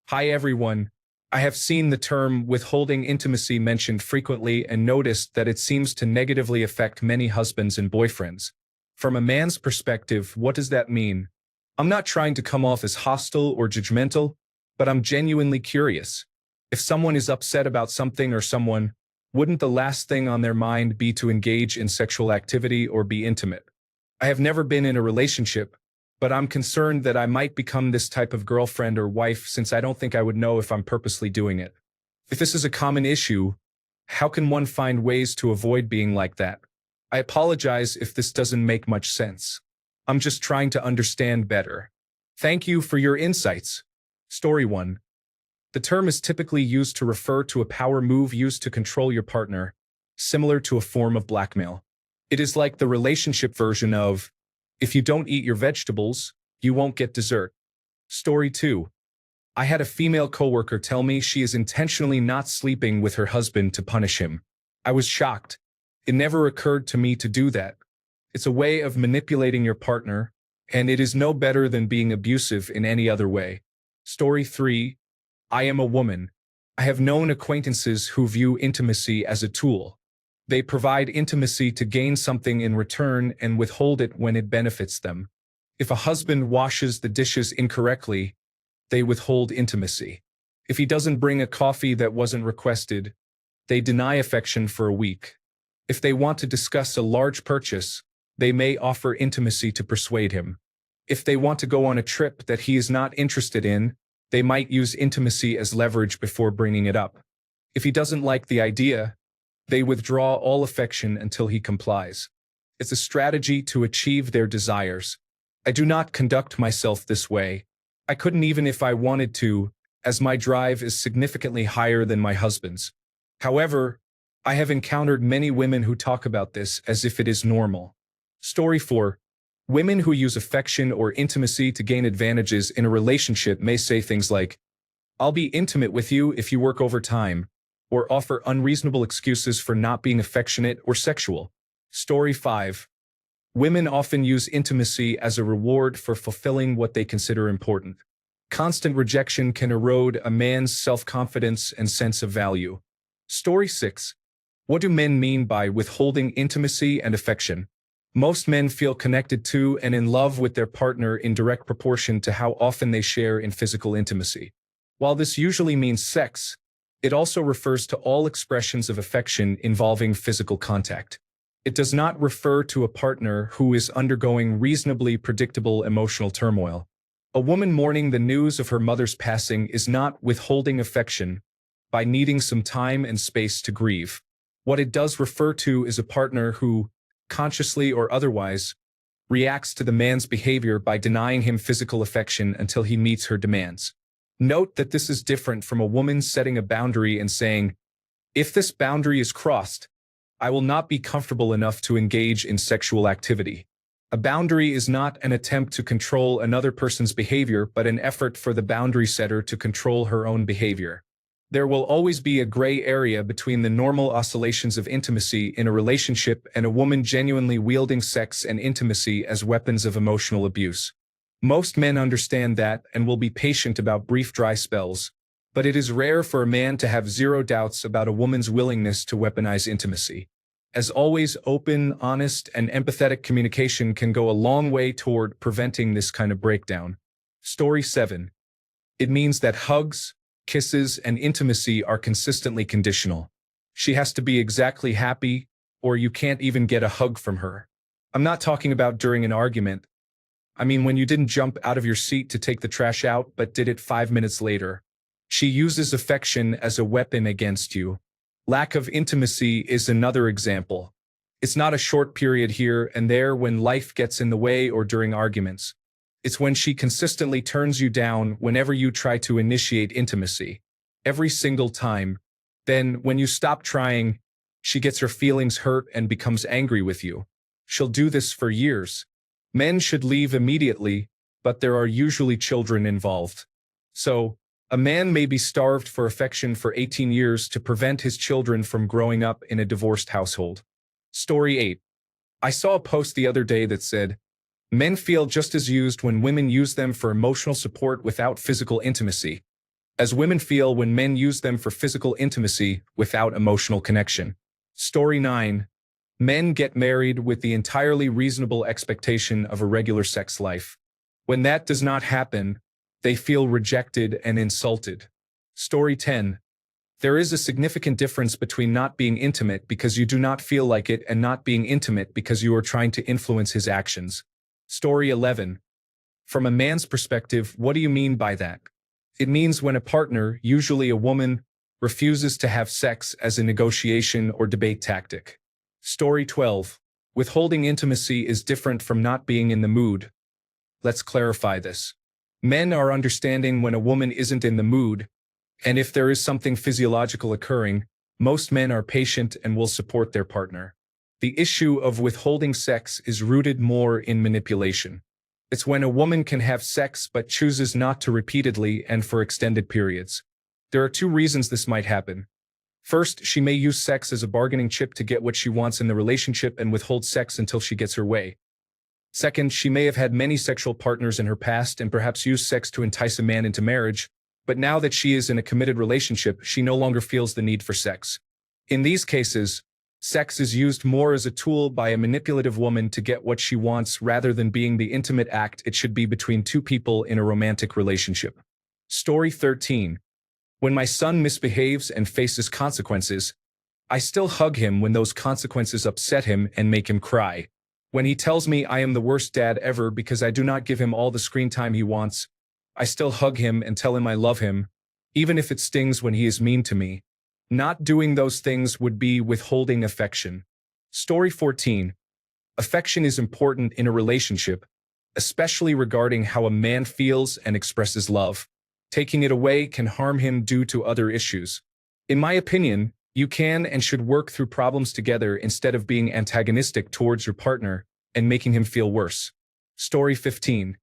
Hi everyone. I have seen the term withholding intimacy mentioned frequently and noticed that it seems to negatively affect many husbands and boyfriends. From a man's perspective, what does that mean? I'm not trying to come off as hostile or judgmental, but I'm genuinely curious. If someone is upset about something or someone, wouldn't the last thing on their mind be to engage in sexual activity or be intimate? I have never been in a relationship, but I'm concerned that I might become this type of girlfriend or wife since I don't think I would know if I'm purposely doing it. If this is a common issue, how can one find ways to avoid being like that? I apologize if this doesn't make much sense. I'm just trying to understand better. Thank you for your insights. Story 1. The term is typically used to refer to a power move used to control your partner, similar to a form of blackmail. It is like the relationship version of, if you don't eat your vegetables, you won't get dessert. Story 2. I had a female coworker tell me she is intentionally not sleeping with her husband to punish him. I was shocked. It never occurred to me to do that. It's a way of manipulating your partner, and it is no better than being abusive in any other way. Story 3. I am a woman. I have known acquaintances who view intimacy as a tool. They provide intimacy to gain something in return and withhold it when it benefits them. If a husband washes the dishes incorrectly, they withhold intimacy. If he doesn't bring a coffee that wasn't requested, they deny affection for a week. If they want to discuss a large purchase, they may offer intimacy to persuade him. If they want to go on a trip that he is not interested in, they might use intimacy as leverage before bringing it up. If he doesn't like the idea, they withdraw all affection until he complies. It's a strategy to achieve their desires. I do not conduct myself this way. I couldn't even if I wanted to, as my drive is significantly higher than my husband's. However, I have encountered many women who talk about this as if it is normal. Story 4. Women who use affection or intimacy to gain advantages in a relationship may say things like, "I'll be intimate with you if you work overtime," or offer unreasonable excuses for not being affectionate or sexual. Story 5. Women often use intimacy as a reward for fulfilling what they consider important. Constant rejection can erode a man's self-confidence and sense of value. Story 6. What do men mean by withholding intimacy and affection? Most men feel connected to and in love with their partner in direct proportion to how often they share in physical intimacy. While this usually means sex, it also refers to all expressions of affection involving physical contact. It does not refer to a partner who is undergoing reasonably predictable emotional turmoil. A woman mourning the news of her mother's passing is not withholding affection by needing some time and space to grieve. What it does refer to is a partner who, consciously or otherwise, reacts to the man's behavior by denying him physical affection until he meets her demands. Note that this is different from a woman setting a boundary and saying, "If this boundary is crossed, I will not be comfortable enough to engage in sexual activity." A boundary is not an attempt to control another person's behavior, but an effort for the boundary setter to control her own behavior. There will always be a gray area between the normal oscillations of intimacy in a relationship and a woman genuinely wielding sex and intimacy as weapons of emotional abuse. Most men understand that and will be patient about brief dry spells, but it is rare for a man to have zero doubts about a woman's willingness to weaponize intimacy. As always, open, honest, and empathetic communication can go a long way toward preventing this kind of breakdown. Story 7. It means that hugs, kisses, and intimacy are consistently conditional. She has to be exactly happy, or you can't even get a hug from her. I'm not talking about during an argument. I mean when you didn't jump out of your seat to take the trash out but did it 5 minutes later. She uses affection as a weapon against you. Lack of intimacy is another example. It's not a short period here and there when life gets in the way or during arguments. It's when she consistently turns you down whenever you try to initiate intimacy. Every single time. Then, when you stop trying, she gets her feelings hurt and becomes angry with you. She'll do this for years. Men should leave immediately, but there are usually children involved. So, a man may be starved for affection for 18 years to prevent his children from growing up in a divorced household. Story 8. I saw a post the other day that said, "Men feel just as used when women use them for emotional support without physical intimacy." as women feel when men use them for physical intimacy without emotional connection. Story 9. Men get married with the entirely reasonable expectation of a regular sex life. When that does not happen, they feel rejected and insulted. Story 10. There is a significant difference between not being intimate because you do not feel like it and not being intimate because you are trying to influence his actions. Story 11. From a man's perspective, what do you mean by that? It means when a partner, usually a woman, refuses to have sex as a negotiation or debate tactic. Story 12. Withholding intimacy is different from not being in the mood. Let's clarify this. Men are understanding when a woman isn't in the mood, and if there is something physiological occurring, most men are patient and will support their partner. The issue of withholding sex is rooted more in manipulation. It's when a woman can have sex but chooses not to repeatedly and for extended periods. There are two reasons this might happen. First, she may use sex as a bargaining chip to get what she wants in the relationship and withhold sex until she gets her way. Second, she may have had many sexual partners in her past and perhaps used sex to entice a man into marriage, but now that she is in a committed relationship, she no longer feels the need for sex. In these cases, sex is used more as a tool by a manipulative woman to get what she wants rather than being the intimate act it should be between two people in a romantic relationship. Story 13. When my son misbehaves and faces consequences, I still hug him when those consequences upset him and make him cry. When he tells me I am the worst dad ever because I do not give him all the screen time he wants, I still hug him and tell him I love him, even if it stings when he is mean to me. Not doing those things would be withholding affection. Story 14. Affection is important in a relationship, especially regarding how a man feels and expresses love. Taking it away can harm him due to other issues. In my opinion, you can and should work through problems together instead of being antagonistic towards your partner and making him feel worse. Story 15.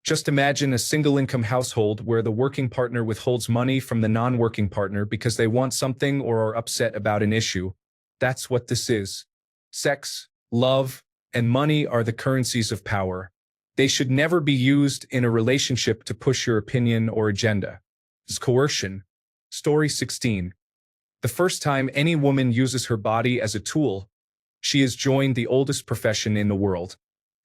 Just imagine a single-income household where the working partner withholds money from the non-working partner because they want something or are upset about an issue. That's what this is. Sex, love, and money are the currencies of power. They should never be used in a relationship to push your opinion or agenda. It's coercion. Story 16. The first time any woman uses her body as a tool, she has joined the oldest profession in the world.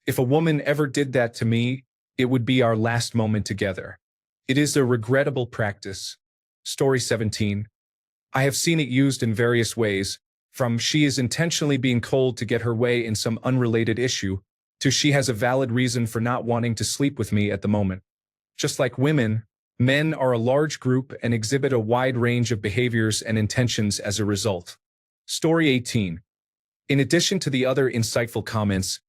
If a woman ever did that to me, it would be our last moment together. It is a regrettable practice. Story 17. I have seen it used in various ways, from she is intentionally being cold to get her way in some unrelated issue, to she has a valid reason for not wanting to sleep with me at the moment. Just like women, men are a large group and exhibit a wide range of behaviors and intentions as a result. Story 18. In addition to the other insightful comments,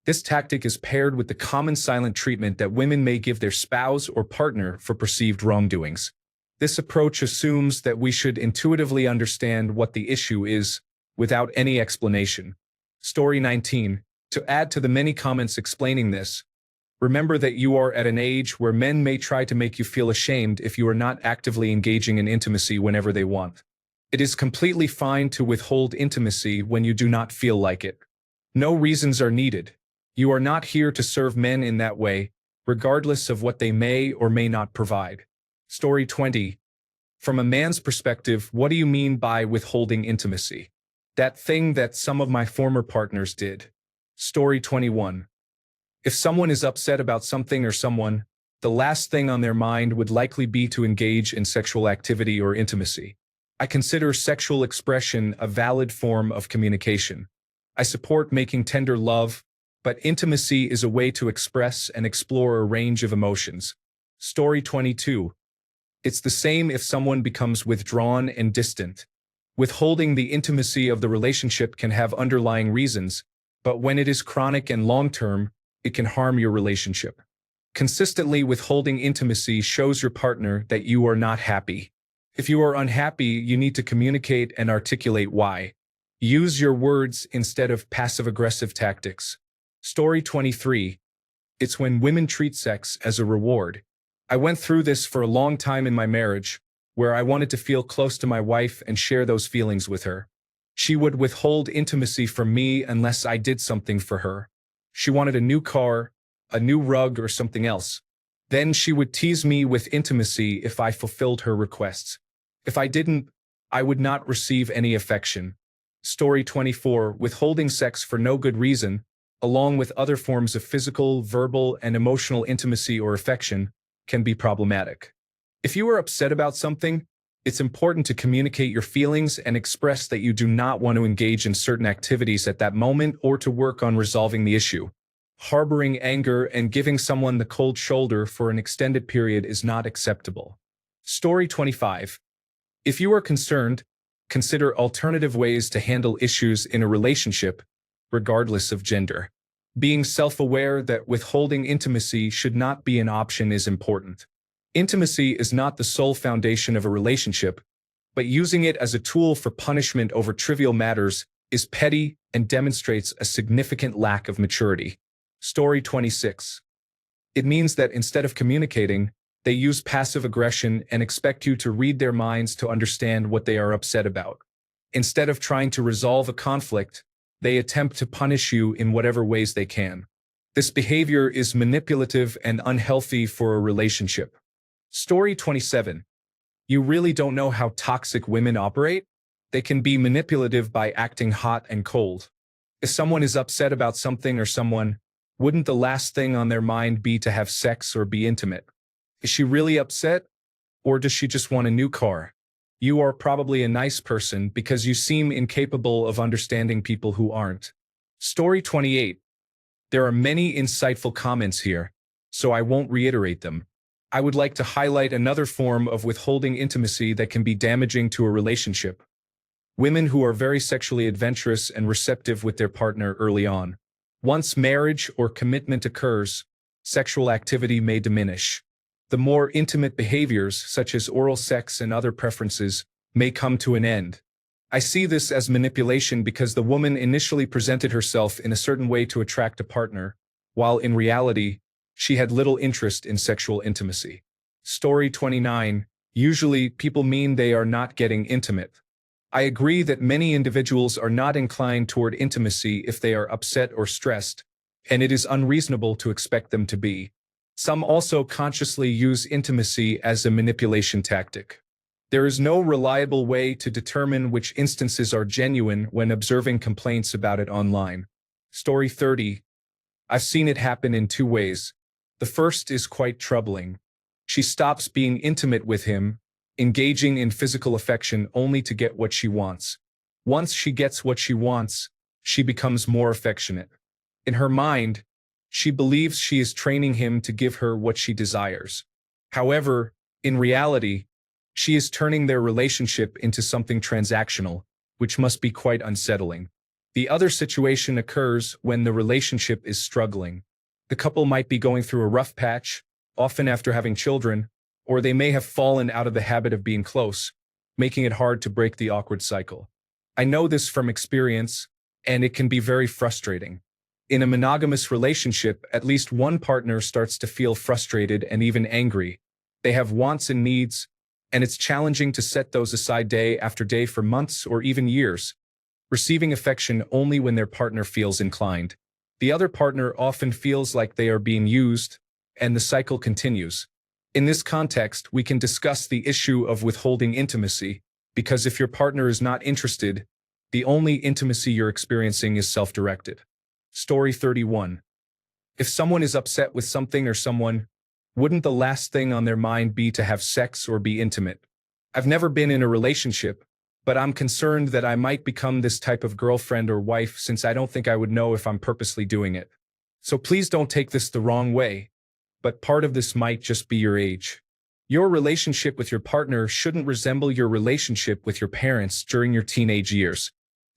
this tactic is paired with the common silent treatment that women may give their spouse or partner for perceived wrongdoings. This approach assumes that we should intuitively understand what the issue is without any explanation. Story 19. To add to the many comments explaining this, remember that you are at an age where men may try to make you feel ashamed if you are not actively engaging in intimacy whenever they want. It is completely fine to withhold intimacy when you do not feel like it. No reasons are needed. You are not here to serve men in that way, regardless of what they may or may not provide. Story 20. From a man's perspective, what do you mean by withholding intimacy? That thing that some of my former partners did. Story 21. If someone is upset about something or someone, the last thing on their mind would likely be to engage in sexual activity or intimacy. I consider sexual expression a valid form of communication. I support making tender love, but intimacy is a way to express and explore a range of emotions. Story 22. It's the same if someone becomes withdrawn and distant. Withholding the intimacy of the relationship can have underlying reasons, but when it is chronic and long-term, it can harm your relationship. Consistently withholding intimacy shows your partner that you are not happy. If you are unhappy, you need to communicate and articulate why. Use your words instead of passive-aggressive tactics. Story 23. It's when women treat sex as a reward. I went through this for a long time in my marriage, where I wanted to feel close to my wife and share those feelings with her. She would withhold intimacy from me unless I did something for her. She wanted a new car, a new rug, or something else. Then she would tease me with intimacy if I fulfilled her requests. If I didn't, I would not receive any affection. Story 24. Withholding sex for no good reason, along with other forms of physical, verbal, and emotional intimacy or affection, can be problematic. If you are upset about something, it's important to communicate your feelings and express that you do not want to engage in certain activities at that moment or to work on resolving the issue. Harboring anger and giving someone the cold shoulder for an extended period is not acceptable. Story 25. If you are concerned, consider alternative ways to handle issues in a relationship, regardless of gender. Being self-aware that withholding intimacy should not be an option is important. Intimacy is not the sole foundation of a relationship, but using it as a tool for punishment over trivial matters is petty and demonstrates a significant lack of maturity. Story 26. It means that instead of communicating, they use passive aggression and expect you to read their minds to understand what they are upset about. Instead of trying to resolve a conflict, they attempt to punish you in whatever ways they can. This behavior is manipulative and unhealthy for a relationship. Story 27. You really don't know how toxic women operate? They can be manipulative by acting hot and cold. If someone is upset about something or someone, wouldn't the last thing on their mind be to have sex or be intimate? Is she really upset? Or does she just want a new car? You are probably a nice person because you seem incapable of understanding people who aren't. Story 28. There are many insightful comments here, so I won't reiterate them. I would like to highlight another form of withholding intimacy that can be damaging to a relationship. Women who are very sexually adventurous and receptive with their partner early on. Once marriage or commitment occurs, sexual activity may diminish. The more intimate behaviors, such as oral sex and other preferences, may come to an end. I see this as manipulation because the woman initially presented herself in a certain way to attract a partner, while in reality, she had little interest in sexual intimacy. Story 29. Usually, people mean they are not getting intimate. I agree that many individuals are not inclined toward intimacy if they are upset or stressed, and it is unreasonable to expect them to be. Some also consciously use intimacy as a manipulation tactic. There is no reliable way to determine which instances are genuine when observing complaints about it online. Story 30. I've seen it happen in two ways. The first is quite troubling. She stops being intimate with him, engaging in physical affection only to get what she wants. Once she gets what she wants, she becomes more affectionate. In her mind, she believes she is training him to give her what she desires. However, in reality, she is turning their relationship into something transactional, which must be quite unsettling. The other situation occurs when the relationship is struggling. The couple might be going through a rough patch, often after having children, or they may have fallen out of the habit of being close, making it hard to break the awkward cycle. I know this from experience, and it can be very frustrating. In a monogamous relationship, at least one partner starts to feel frustrated and even angry. They have wants and needs, and it's challenging to set those aside day after day for months or even years, receiving affection only when their partner feels inclined. The other partner often feels like they are being used, and the cycle continues. In this context, we can discuss the issue of withholding intimacy, because if your partner is not interested, the only intimacy you're experiencing is self-directed. Story 31. If someone is upset with something or someone, wouldn't the last thing on their mind be to have sex or be intimate? I've never been in a relationship, but I'm concerned that I might become this type of girlfriend or wife since I don't think I would know if I'm purposely doing it. So please don't take this the wrong way, but part of this might just be your age. Your relationship with your partner shouldn't resemble your relationship with your parents during your teenage years.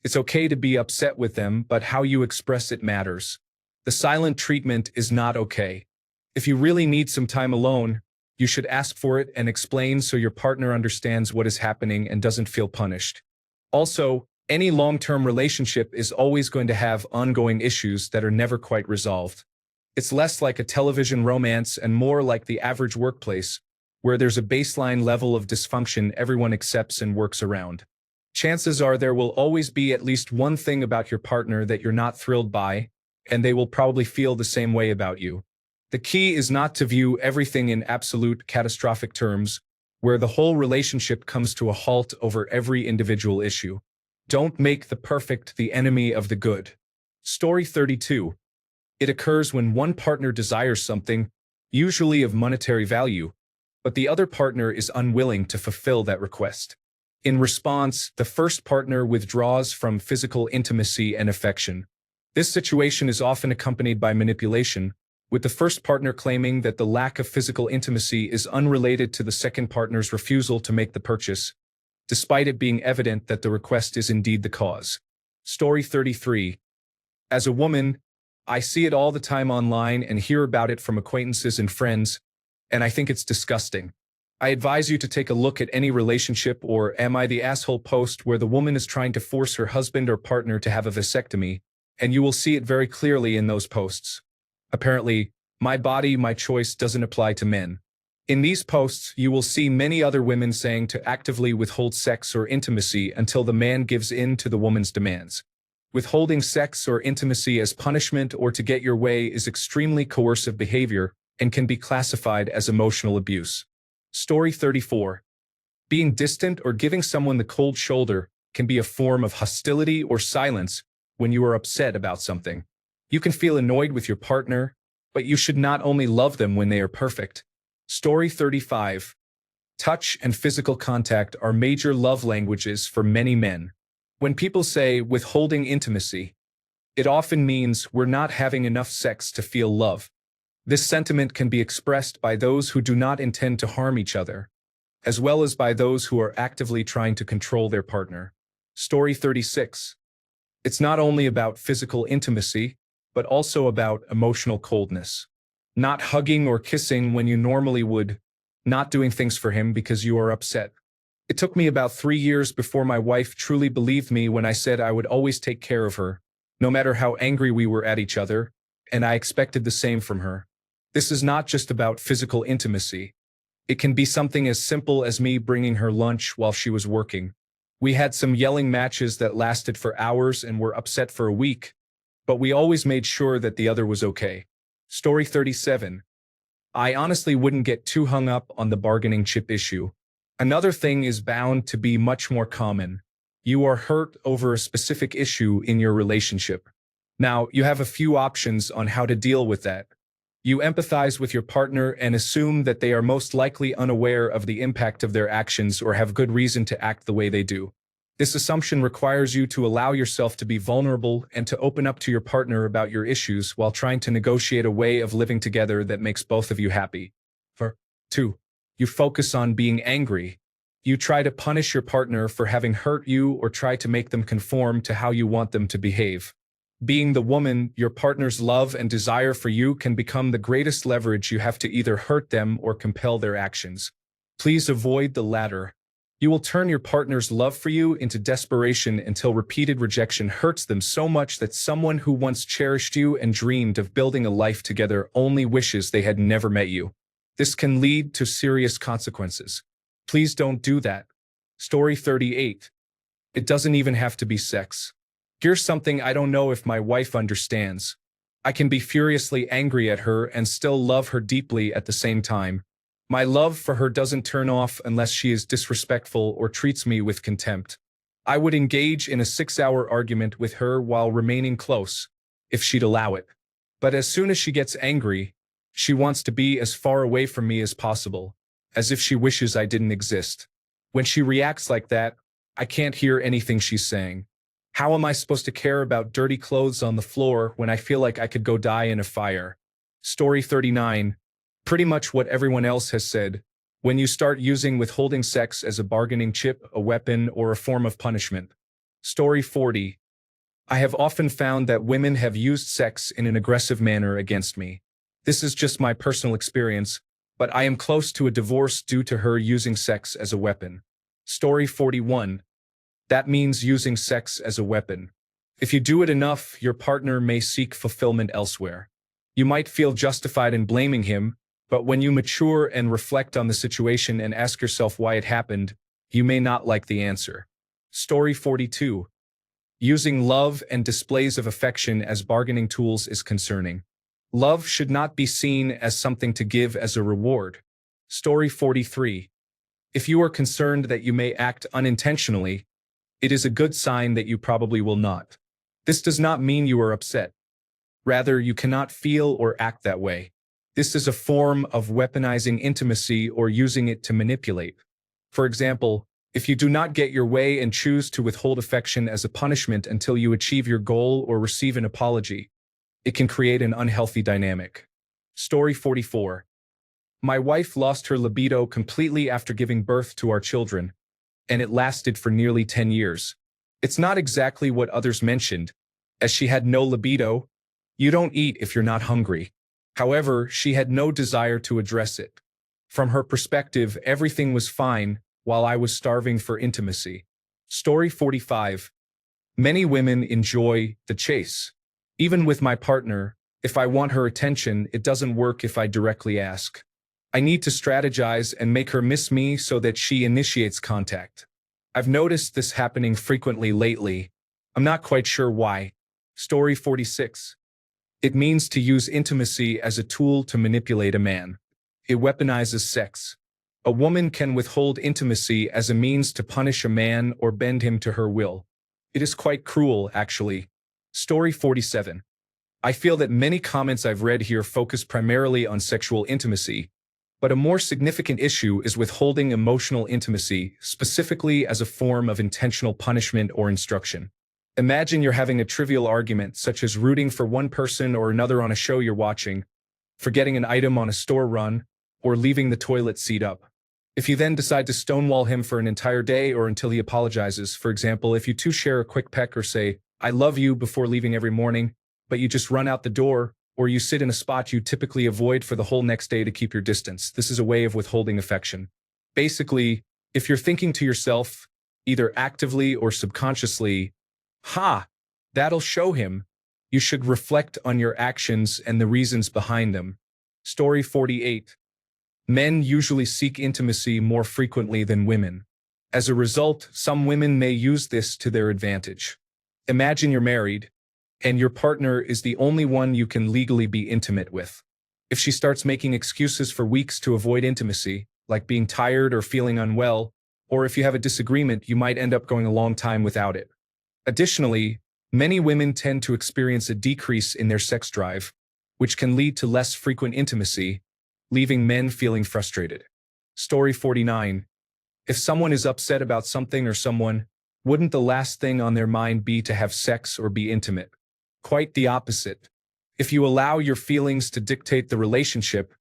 It's okay to be upset with them, but how you express it matters. The silent treatment is not okay. If you really need some time alone, you should ask for it and explain so your partner understands what is happening and doesn't feel punished. Also, any long-term relationship is always going to have ongoing issues that are never quite resolved. It's less like a television romance and more like the average workplace, where there's a baseline level of dysfunction everyone accepts and works around. Chances are there will always be at least one thing about your partner that you're not thrilled by, and they will probably feel the same way about you. The key is not to view everything in absolute catastrophic terms, where the whole relationship comes to a halt over every individual issue. Don't make the perfect the enemy of the good. Story 32. It occurs when one partner desires something, usually of monetary value, but the other partner is unwilling to fulfill that request. In response, the first partner withdraws from physical intimacy and affection. This situation is often accompanied by manipulation, with the first partner claiming that the lack of physical intimacy is unrelated to the second partner's refusal to make the purchase, despite it being evident that the request is indeed the cause. Story 33. As a woman, I see it all the time online and hear about it from acquaintances and friends, and I think it's disgusting. I advise you to take a look at any relationship or Am I the Asshole post where the woman is trying to force her husband or partner to have a vasectomy, and you will see it very clearly in those posts. Apparently, my body, my choice doesn't apply to men. In these posts, you will see many other women saying to actively withhold sex or intimacy until the man gives in to the woman's demands. Withholding sex or intimacy as punishment or to get your way is extremely coercive behavior and can be classified as emotional abuse. Story 34. Being distant or giving someone the cold shoulder can be a form of hostility or silence when you are upset about something. You can feel annoyed with your partner, but you should not only love them when they are perfect. Story 35. Touch and physical contact are major love languages for many men. When people say withholding intimacy, it often means we're not having enough sex to feel love. This sentiment can be expressed by those who do not intend to harm each other, as well as by those who are actively trying to control their partner. Story 36. It's not only about physical intimacy, but also about emotional coldness. Not hugging or kissing when you normally would, not doing things for him because you are upset. It took me about 3 years before my wife truly believed me when I said I would always take care of her, no matter how angry we were at each other, and I expected the same from her. This is not just about physical intimacy. It can be something as simple as me bringing her lunch while she was working. We had some yelling matches that lasted for hours and were upset for a week, but we always made sure that the other was okay. Story 37. I honestly wouldn't get too hung up on the bargaining chip issue. Another thing is bound to be much more common. You are hurt over a specific issue in your relationship. Now, you have a few options on how to deal with that. You empathize with your partner and assume that they are most likely unaware of the impact of their actions or have good reason to act the way they do. This assumption requires you to allow yourself to be vulnerable and to open up to your partner about your issues while trying to negotiate a way of living together that makes both of you happy. 2. You focus on being angry. You try to punish your partner for having hurt you or try to make them conform to how you want them to behave. Being the woman, your partner's love and desire for you can become the greatest leverage you have to either hurt them or compel their actions. Please avoid the latter. You will turn your partner's love for you into desperation until repeated rejection hurts them so much that someone who once cherished you and dreamed of building a life together only wishes they had never met you. This can lead to serious consequences. Please don't do that. Story 38. It doesn't even have to be sex. Here's something I don't know if my wife understands. I can be furiously angry at her and still love her deeply at the same time. My love for her doesn't turn off unless she is disrespectful or treats me with contempt. I would engage in a 6-hour argument with her while remaining close, if she'd allow it. But as soon as she gets angry, she wants to be as far away from me as possible, as if she wishes I didn't exist. When she reacts like that, I can't hear anything she's saying. How am I supposed to care about dirty clothes on the floor when I feel like I could go die in a fire? Story 39. Pretty much what everyone else has said. When you start using withholding sex as a bargaining chip, a weapon, or a form of punishment. Story 40. I have often found that women have used sex in an aggressive manner against me. This is just my personal experience, but I am close to a divorce due to her using sex as a weapon. Story 41. That means using sex as a weapon. If you do it enough, your partner may seek fulfillment elsewhere. You might feel justified in blaming him, but when you mature and reflect on the situation and ask yourself why it happened, you may not like the answer. Story 42. Using love and displays of affection as bargaining tools is concerning. Love should not be seen as something to give as a reward. Story 43. If you are concerned that you may act unintentionally, it is a good sign that you probably will not. This does not mean you are upset. Rather, you cannot feel or act that way. This is a form of weaponizing intimacy or using it to manipulate. For example, if you do not get your way and choose to withhold affection as a punishment until you achieve your goal or receive an apology, it can create an unhealthy dynamic. Story 44. My wife lost her libido completely after giving birth to our children, and it lasted for nearly 10 years. It's not exactly what others mentioned, as she had no libido. You don't eat if you're not hungry. However, she had no desire to address it. From her perspective, everything was fine while I was starving for intimacy. Story 45. Many women enjoy the chase. Even with my partner, if I want her attention, it doesn't work if I directly ask. I need to strategize and make her miss me so that she initiates contact. I've noticed this happening frequently lately. I'm not quite sure why. Story 46. It means to use intimacy as a tool to manipulate a man. It weaponizes sex. A woman can withhold intimacy as a means to punish a man or bend him to her will. It is quite cruel, actually. Story 47. I feel that many comments I've read here focus primarily on sexual intimacy, but a more significant issue is withholding emotional intimacy, specifically as a form of intentional punishment or instruction. Imagine you're having a trivial argument, such as rooting for one person or another on a show you're watching, forgetting an item on a store run, or leaving the toilet seat up. If you then decide to stonewall him for an entire day or until he apologizes, for example, if you two share a quick peck or say, "I love you," before leaving every morning, but you just run out the door, or you sit in a spot you typically avoid for the whole next day to keep your distance, this is a way of withholding affection. Basically, if you're thinking to yourself, either actively or subconsciously, that'll show him, you should reflect on your actions and the reasons behind them. Story 48. Men usually seek intimacy more frequently than women. As a result, some women may use this to their advantage. Imagine you're married, and your partner is the only one you can legally be intimate with. If she starts making excuses for weeks to avoid intimacy, like being tired or feeling unwell, or if you have a disagreement, you might end up going a long time without it. Additionally, many women tend to experience a decrease in their sex drive, which can lead to less frequent intimacy, leaving men feeling frustrated. Story 49. If someone is upset about something or someone, wouldn't the last thing on their mind be to have sex or be intimate? Quite the opposite. If you allow your feelings to dictate the relationship,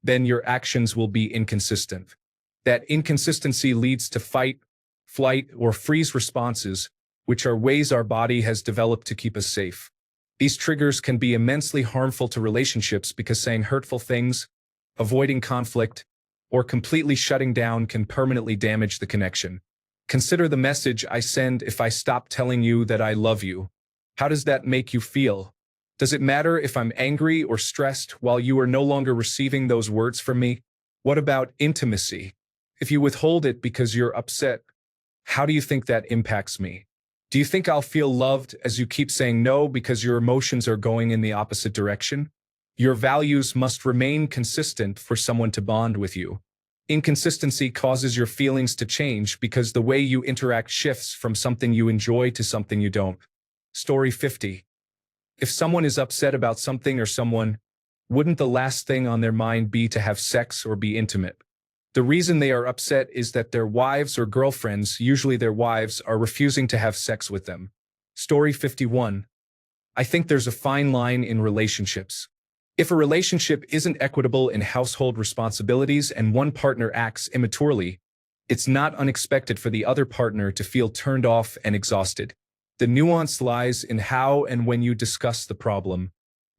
then your actions will be inconsistent. That inconsistency leads to fight, flight, or freeze responses, which are ways our body has developed to keep us safe. These triggers can be immensely harmful to relationships because saying hurtful things, avoiding conflict, or completely shutting down can permanently damage the connection. Consider the message I send if I stop telling you that I love you. How does that make you feel? Does it matter if I'm angry or stressed while you are no longer receiving those words from me? What about intimacy? If you withhold it because you're upset, how do you think that impacts me? Do you think I'll feel loved as you keep saying no because your emotions are going in the opposite direction? Your values must remain consistent for someone to bond with you. Inconsistency causes your feelings to change because the way you interact shifts from something you enjoy to something you don't. Story 50. If someone is upset about something or someone, wouldn't the last thing on their mind be to have sex or be intimate? The reason they are upset is that their wives or girlfriends, usually their wives, are refusing to have sex with them. Story 51. I think there's a fine line in relationships. If a relationship isn't equitable in household responsibilities and one partner acts immaturely, it's not unexpected for the other partner to feel turned off and exhausted. The nuance lies in how and when you discuss the problem.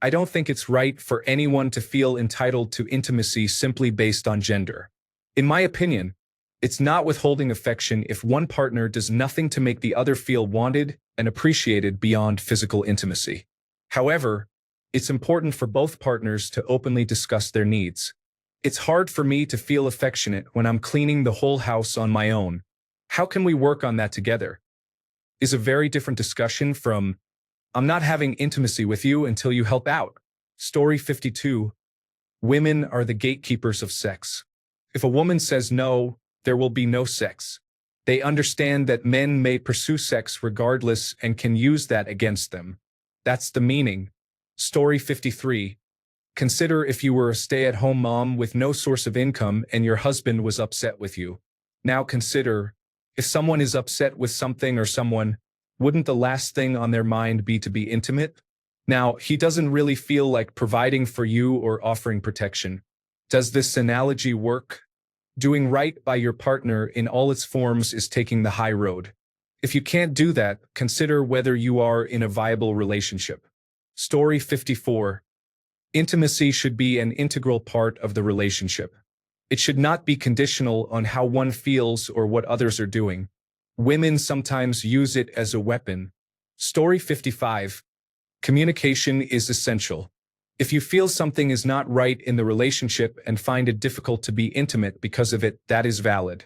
I don't think it's right for anyone to feel entitled to intimacy simply based on gender. In my opinion, it's not withholding affection if one partner does nothing to make the other feel wanted and appreciated beyond physical intimacy. However, it's important for both partners to openly discuss their needs. It's hard for me to feel affectionate when I'm cleaning the whole house on my own. How can we work on that together? Is a very different discussion from, I'm not having intimacy with you until you help out. Story 52. Women are the gatekeepers of sex. If a woman says no, there will be no sex. They understand that men may pursue sex regardless and can use that against them. That's the meaning. Story 53. Consider if you were a stay-at-home mom with no source of income and your husband was upset with you. Now consider, if someone is upset with something or someone, wouldn't the last thing on their mind be to be intimate? Now, he doesn't really feel like providing for you or offering protection. Does this analogy work? Doing right by your partner in all its forms is taking the high road. If you can't do that, consider whether you are in a viable relationship. Story 54. Intimacy should be an integral part of the relationship. It should not be conditional on how one feels or what others are doing. Women sometimes use it as a weapon. Story 55. Communication is essential. If you feel something is not right in the relationship and find it difficult to be intimate because of it, that is valid.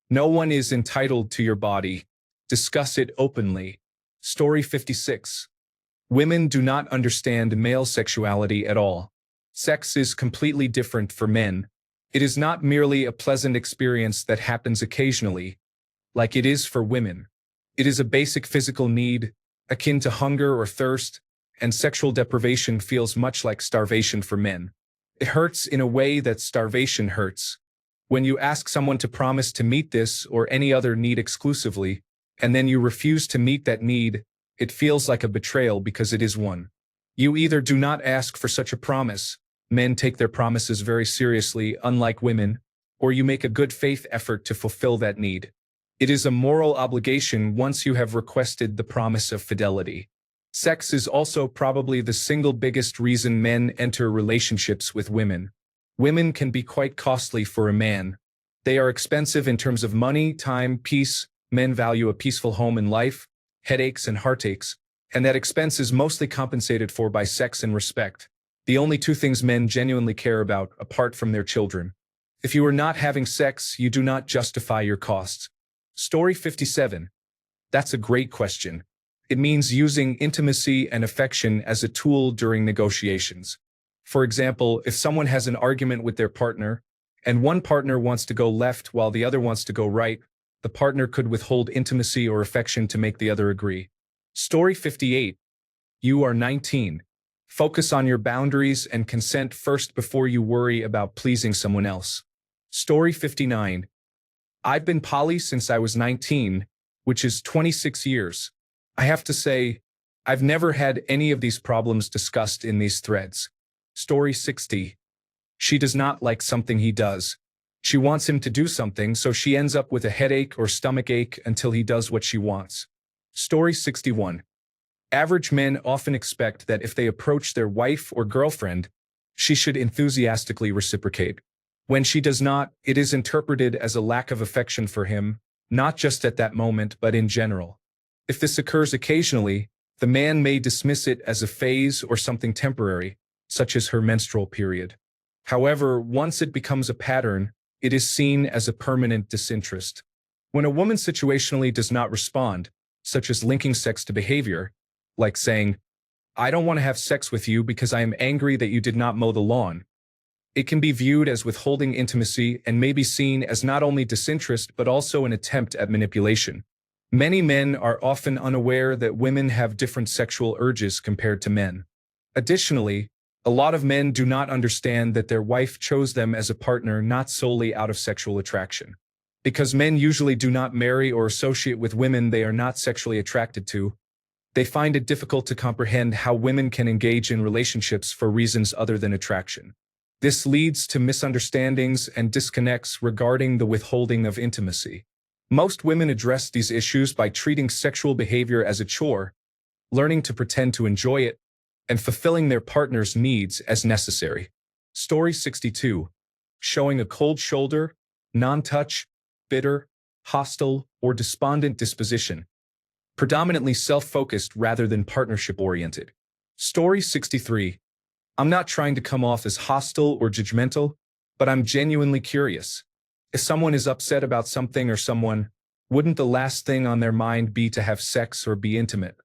No one is entitled to your body. Discuss it openly. Story 56. Women do not understand male sexuality at all. Sex is completely different for men. It is not merely a pleasant experience that happens occasionally, like it is for women. It is a basic physical need, akin to hunger or thirst, and sexual deprivation feels much like starvation for men. It hurts in a way that starvation hurts. When you ask someone to promise to meet this or any other need exclusively, and then you refuse to meet that need, it feels like a betrayal because it is one. You either do not ask for such a promise, men take their promises very seriously, unlike women, or you make a good faith effort to fulfill that need. It is a moral obligation once you have requested the promise of fidelity. Sex is also probably the single biggest reason men enter relationships with women. Women can be quite costly for a man. They are expensive in terms of money, time, peace. Men value a peaceful home and life, headaches and heartaches, and that expense is mostly compensated for by sex and respect, the only two things men genuinely care about apart from their children. If you are not having sex, you do not justify your costs. Story 57. That's a great question. It means using intimacy and affection as a tool during negotiations. For example, if someone has an argument with their partner, and one partner wants to go left while the other wants to go right, the partner could withhold intimacy or affection to make the other agree. Story 58. You are 19. Focus on your boundaries and consent first before you worry about pleasing someone else. Story 59. I've been poly since I was 19, which is 26 years. I have to say, I've never had any of these problems discussed in these threads. Story 60. She does not like something he does. She wants him to do something, so she ends up with a headache or stomach ache until he does what she wants. Story 61. Average men often expect that if they approach their wife or girlfriend, she should enthusiastically reciprocate. When she does not, it is interpreted as a lack of affection for him, not just at that moment but in general. If this occurs occasionally, the man may dismiss it as a phase or something temporary, such as her menstrual period. However, once it becomes a pattern, it is seen as a permanent disinterest. When a woman situationally does not respond, such as linking sex to behavior, like saying, "I don't want to have sex with you because I am angry that you did not mow the lawn," it can be viewed as withholding intimacy and may be seen as not only disinterest but also an attempt at manipulation. Many men are often unaware that women have different sexual urges compared to men. Additionally, a lot of men do not understand that their wife chose them as a partner not solely out of sexual attraction. Because men usually do not marry or associate with women they are not sexually attracted to, they find it difficult to comprehend how women can engage in relationships for reasons other than attraction. This leads to misunderstandings and disconnects regarding the withholding of intimacy. Most women address these issues by treating sexual behavior as a chore, learning to pretend to enjoy it, and fulfilling their partner's needs as necessary. Story 62. Showing a cold shoulder, non-touch, bitter, hostile, or despondent disposition. Predominantly self-focused rather than partnership-oriented. Story 63. I'm not trying to come off as hostile or judgmental, but I'm genuinely curious. If someone is upset about something or someone, wouldn't the last thing on their mind be to have sex or be intimate?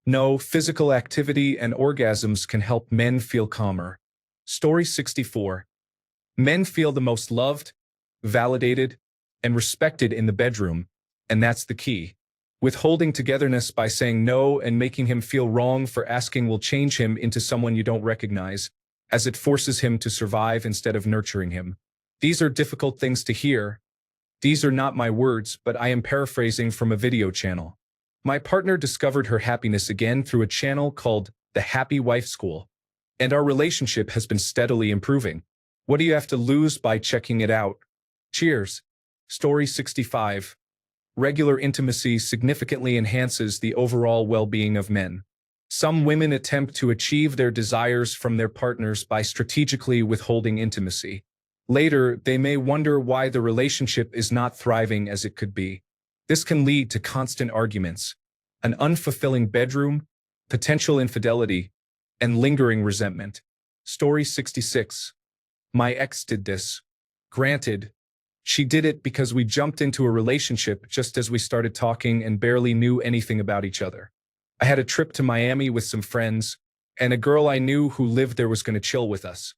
No, physical activity and orgasms can help men feel calmer. Story 64. Men feel the most loved, validated, and respected in the bedroom, and that's the key. Withholding togetherness by saying no and making him feel wrong for asking will change him into someone you don't recognize, as it forces him to survive instead of nurturing him. These are difficult things to hear. These are not my words, but I am paraphrasing from a video channel. My partner discovered her happiness again through a channel called The Happy Wife School, and our relationship has been steadily improving. What do you have to lose by checking it out? Cheers. Story 65. Regular intimacy significantly enhances the overall well-being of men. Some women attempt to achieve their desires from their partners by strategically withholding intimacy. Later, they may wonder why the relationship is not thriving as it could be. This can lead to constant arguments, an unfulfilling bedroom, potential infidelity, and lingering resentment. Story 66. My ex did this. Granted, she did it because we jumped into a relationship just as we started talking and barely knew anything about each other. I had a trip to Miami with some friends, and a girl I knew who lived there was going to chill with us.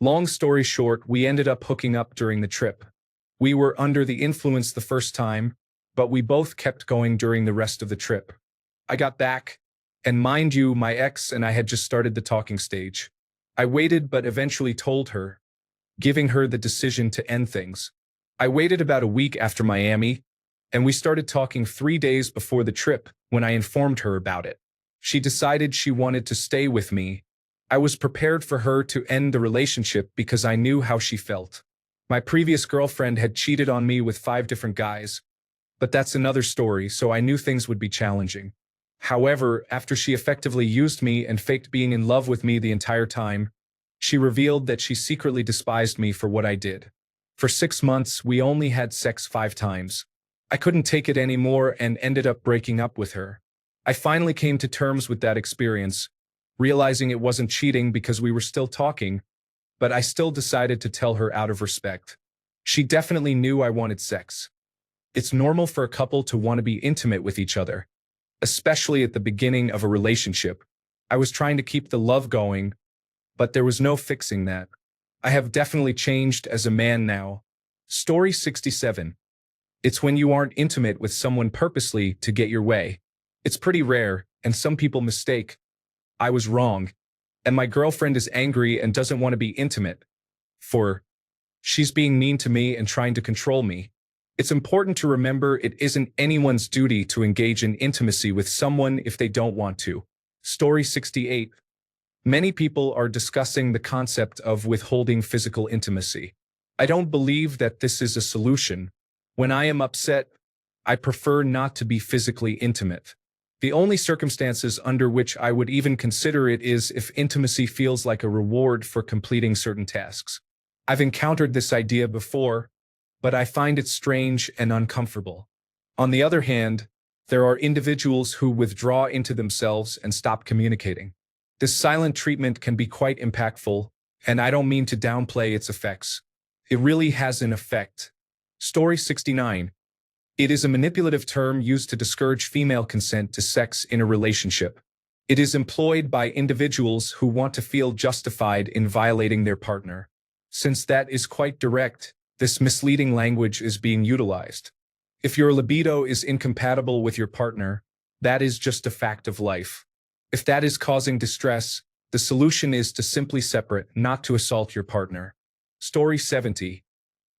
Long story short, we ended up hooking up during the trip. We were under the influence the first time, but we both kept going during the rest of the trip. I got back, and mind you, my ex and I had just started the talking stage. I waited but eventually told her, giving her the decision to end things. I waited about a week after Miami, and we started talking 3 days before the trip when I informed her about it. She decided she wanted to stay with me. I was prepared for her to end the relationship because I knew how she felt. My previous girlfriend had cheated on me with 5 different guys, but that's another story, so I knew things would be challenging. However, after she effectively used me and faked being in love with me the entire time, she revealed that she secretly despised me for what I did. For 6 months, we only had sex 5 times. I couldn't take it anymore and ended up breaking up with her. I finally came to terms with that experience, realizing it wasn't cheating because we were still talking, but I still decided to tell her out of respect. She definitely knew I wanted sex. It's normal for a couple to want to be intimate with each other, especially at the beginning of a relationship. I was trying to keep the love going, but there was no fixing that. I have definitely changed as a man now. Story 67. It's when you aren't intimate with someone purposely to get your way. It's pretty rare, and some people mistake. I was wrong, and my girlfriend is angry and doesn't want to be intimate. She's being mean to me and trying to control me. It's important to remember it isn't anyone's duty to engage in intimacy with someone if they don't want to. Story 68. Many people are discussing the concept of withholding physical intimacy. I don't believe that this is a solution. When I am upset, I prefer not to be physically intimate. The only circumstances under which I would even consider it is if intimacy feels like a reward for completing certain tasks. I've encountered this idea before, but I find it strange and uncomfortable. On the other hand, there are individuals who withdraw into themselves and stop communicating. This silent treatment can be quite impactful, and I don't mean to downplay its effects. It really has an effect. Story 69. It is a manipulative term used to discourage female consent to sex in a relationship. It is employed by individuals who want to feel justified in violating their partner. Since that is quite direct, this misleading language is being utilized. If your libido is incompatible with your partner, that is just a fact of life. If that is causing distress, the solution is to simply separate, not to assault your partner. Story 70.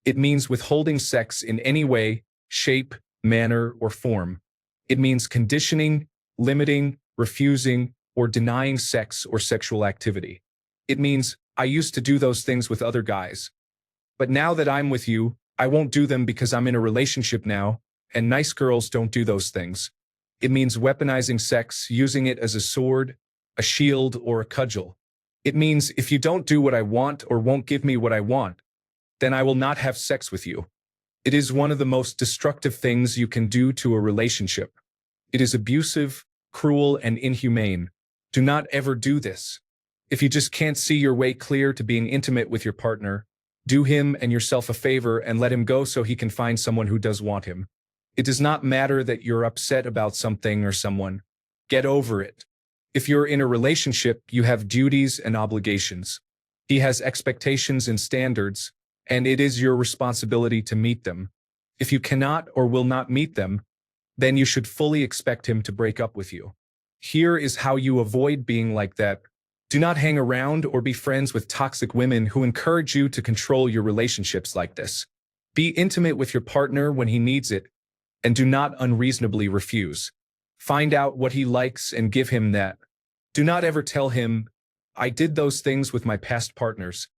It means withholding sex in any way, shape, manner, or form. It means conditioning, limiting, refusing, or denying sex or sexual activity. It means, I used to do those things with other guys, but now that I'm with you, I won't do them because I'm in a relationship now, and nice girls don't do those things. It means weaponizing sex, using it as a sword, a shield, or a cudgel. It means if you don't do what I want or won't give me what I want, then I will not have sex with you. It is one of the most destructive things you can do to a relationship. It is abusive, cruel, and inhumane. Do not ever do this. If you just can't see your way clear to being intimate with your partner, do him and yourself a favor and let him go so he can find someone who does want him. It does not matter that you're upset about something or someone. Get over it. If you're in a relationship, you have duties and obligations. He has expectations and standards, and it is your responsibility to meet them. If you cannot or will not meet them, then you should fully expect him to break up with you. Here is how you avoid being like that. Do not hang around or be friends with toxic women who encourage you to control your relationships like this. Be intimate with your partner when he needs it, and do not unreasonably refuse. Find out what he likes and give him that. Do not ever tell him, "I did those things with my past partners,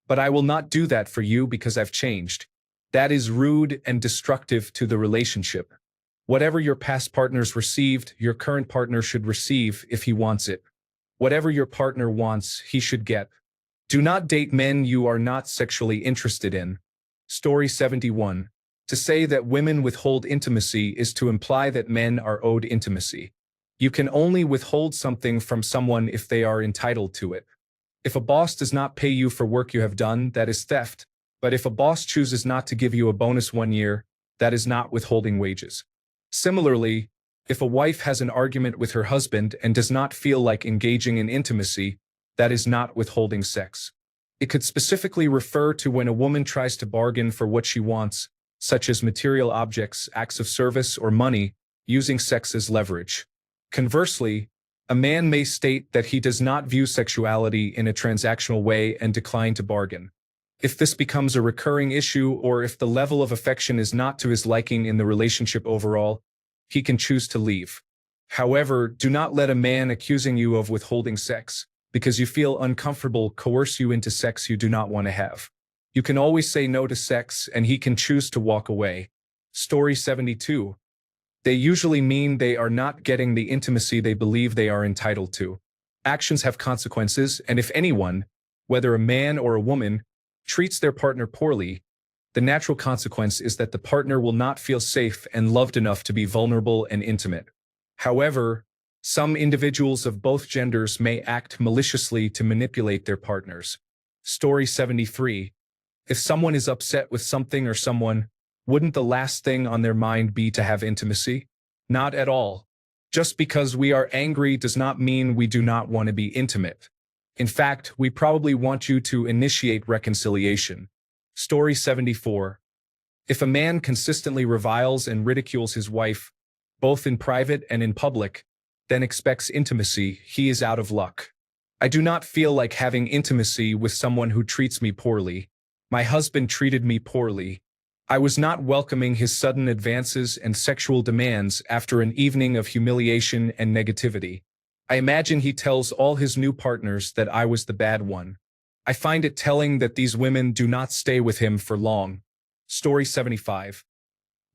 but I will not do that for you because I've changed." That is rude and destructive to the relationship. Whatever your past partners received, your current partner should receive if he wants it. Whatever your partner wants, he should get. Do not date men you are not sexually interested in. Story 71. To say that women withhold intimacy is to imply that men are owed intimacy. You can only withhold something from someone if they are entitled to it. If a boss does not pay you for work you have done, that is theft. But if a boss chooses not to give you a bonus 1 year, that is not withholding wages. Similarly, if a wife has an argument with her husband and does not feel like engaging in intimacy, that is not withholding sex. It could specifically refer to when a woman tries to bargain for what she wants, such as material objects, acts of service, or money, using sex as leverage. Conversely, a man may state that he does not view sexuality in a transactional way and decline to bargain. If this becomes a recurring issue or if the level of affection is not to his liking in the relationship overall, he can choose to leave. However, do not let a man accusing you of withholding sex because you feel uncomfortable coerce you into sex you do not want to have. You can always say no to sex and he can choose to walk away. Story 72. They usually mean they are not getting the intimacy they believe they are entitled to. Actions have consequences, and if anyone, whether a man or a woman, treats their partner poorly, the natural consequence is that the partner will not feel safe and loved enough to be vulnerable and intimate. However, some individuals of both genders may act maliciously to manipulate their partners. Story 73. If someone is upset with something or someone, wouldn't the last thing on their mind be to have intimacy? Not at all. Just because we are angry does not mean we do not want to be intimate. In fact, we probably want you to initiate reconciliation. Story 74. If a man consistently reviles and ridicules his wife, both in private and in public, then expects intimacy, he is out of luck. I do not feel like having intimacy with someone who treats me poorly. My husband treated me poorly. I was not welcoming his sudden advances and sexual demands after an evening of humiliation and negativity. I imagine he tells all his new partners that I was the bad one. I find it telling that these women do not stay with him for long. Story 75.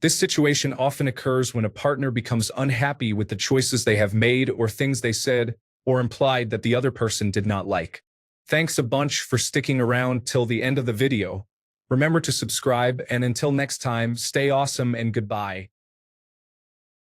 This situation often occurs when a partner becomes unhappy with the choices they have made or things they said or implied that the other person did not like. Thanks a bunch for sticking around till the end of the video. Remember to subscribe, and until next time, stay awesome and goodbye.